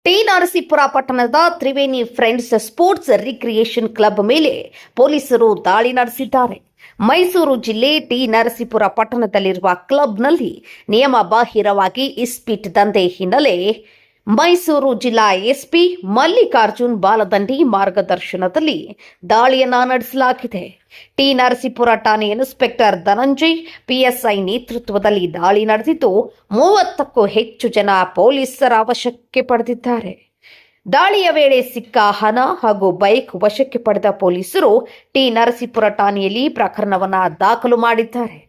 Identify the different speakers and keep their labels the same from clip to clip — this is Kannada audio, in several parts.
Speaker 1: ಟಿ ನರಸೀಪುರ ಪಟ್ಟಣದ Triveni friends sports recreation club ಮೇಲೆ ಪೊಲೀಸರು ದಾಳಿ ನಡೆಸಿದ್ದಾರೆ. ಮೈಸೂರು ಜಿಲ್ಲೆ ಟಿ ನರಸೀಪುರ ಪಟ್ಟಣದಲ್ಲಿರುವ ಕ್ಲಬ್ನಲ್ಲಿ ನಿಯಮ ಬಾಹಿರವಾಗಿ ಇಸ್ಪೀಟ್ ದಂಧೆ ಹಿನ್ನೆಲೆ ಮೈಸೂರು ಜಿಲ್ಲಾ ಎಸ್ಪಿ ಮಲ್ಲಿಕಾರ್ಜುನ್ ಬಾಲದಂಡಿ ಮಾರ್ಗದರ್ಶನದಲ್ಲಿ ದಾಳಿಯನ್ನ ನಡೆಸಲಾಗಿದೆ. ಟಿ ನರಸೀಪುರ ಠಾಣೆ ಇನ್ಸ್ಪೆಕ್ಟರ್ ಧನಂಜಯ್ ಪಿಎಸ್ಐ ನೇತೃತ್ವದಲ್ಲಿ ದಾಳಿ ನಡೆದಿದ್ದು 30ಕ್ಕೂ ಹೆಚ್ಚು ಜನ ಪೊಲೀಸರ ವಶಕ್ಕೆ ಪಡೆದಿದ್ದಾರೆ. ದಾಳಿಯ ವೇಳೆ ಸಿಕ್ಕ ಹಣ ಹಾಗೂ ಬೈಕ್ ವಶಕ್ಕೆ ಪಡೆದ ಪೊಲೀಸರು ಟಿ ನರಸೀಪುರ ಠಾಣೆಯಲ್ಲಿ ಪ್ರಕರಣವನ್ನು ದಾಖಲು ಮಾಡಿದ್ದಾರೆ.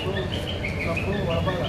Speaker 2: ಇದು ಕಬ್ಬು ಒಳಭಾಗ